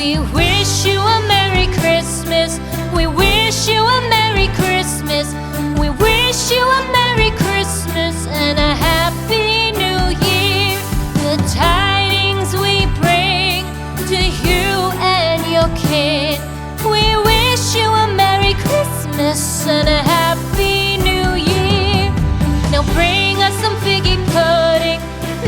We wish you a Merry Christmas. We wish you a Merry Christmas. We wish you a Merry Christmas and a Happy New Year. The tidings we bring to you and your kid. We wish you a Merry Christmas and a Happy New Year. Now bring us some figgy pudding.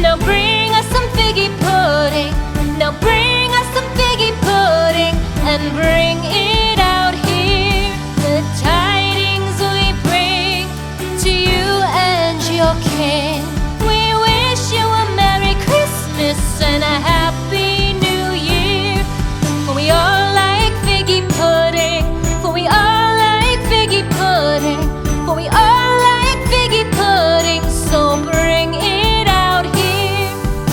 Now bring us some figgy pudding. Now bring us some figgy pudding and bring it out here. The tidings we bring to you and your kin. We wish you a Merry Christmas and a Happy New Year. For we all like figgy pudding. For we all like figgy pudding. For we all like figgy pudding. So bring it out here.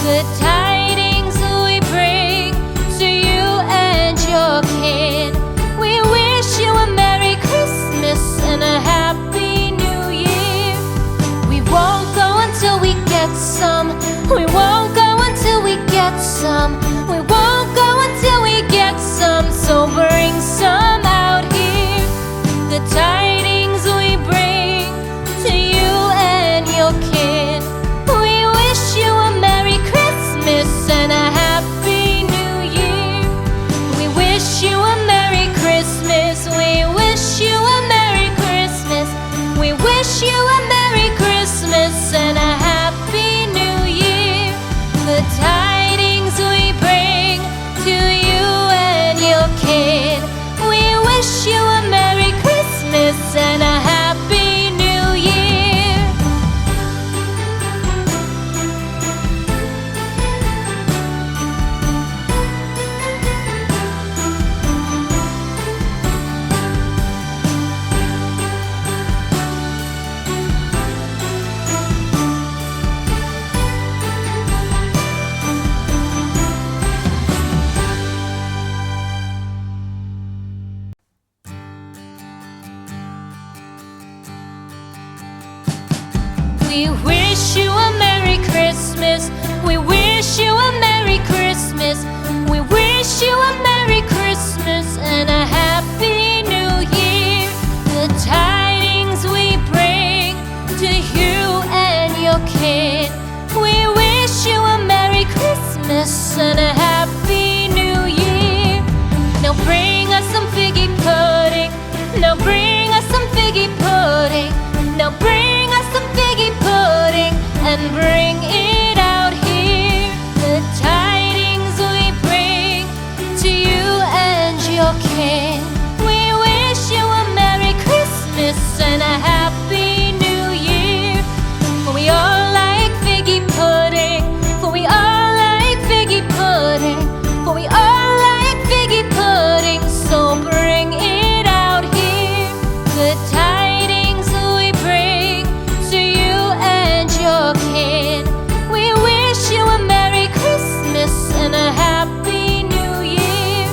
The tidings we bring to you and your kid. We wish you a Merry Christmas and a Happy New Year. We won't go until we get some. We won't go until we get some. We won't go until we get some. So bring some out here. The tidings we bring to you and your kid. We wish you a Merry Christmas and a Happy New Year. We wish you a Merry Christmas. We wish you a Merry Christmas. We wish you a Merry Christmas and a Happy New Year. The tidings we bring to you and your kid. We wish you a Merry Christmas and a Happy New Year. We wish you a Merry Christmas. We wish you a Merry Christmas. We wish you a Merry Christmas and a Happy New Year. The tidings we bring to you and your kid. We wish you a Merry Christmas and a Happy New Year. Now bring us some figgy pudding. Now bring us some figgy pudding. Now bring us some figgy pudding and bring it out here. The tidings we bring to you and your kin. We wish you a Merry Christmas and a Happy New Year. For we all like figgy pudding. For we all like figgy pudding. For we all like figgy pudding. So bring it out here. The tidings we bring to you and your kid. We wish you a Merry Christmas and a Happy New Year.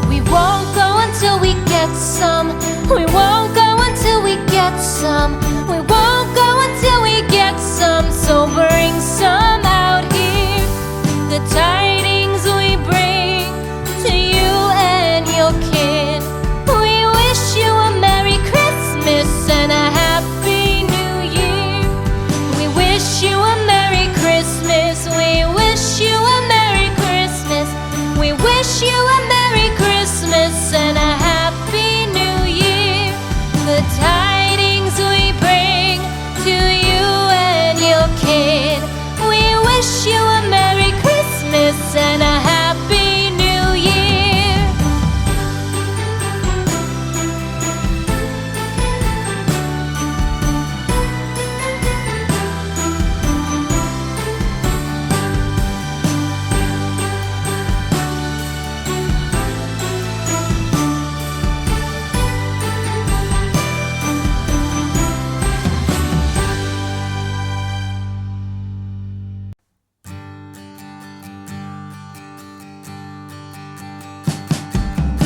We won't go until we get some. We won't go until we get some. We won't go until we get some. So bring some out here. The tidings we bring to you and your kid. We wish you a Merry Christmas and a Happy New Year. We wish you a Merry Christmas. We wish you a Merry Christmas. We wish you a Merry Christmas and a Happy New Year. The tidings we bring to you and your kid. We wish you a Merry Christmas and a Happy New Year.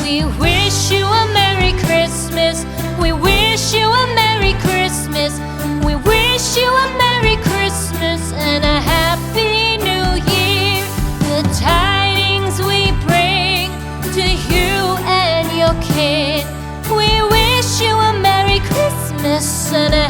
We wish you a Merry Christmas. We wish you a Merry Christmas. We wish you a Merry Christmas and a Happy New Year. The tidings we bring to Christmas and a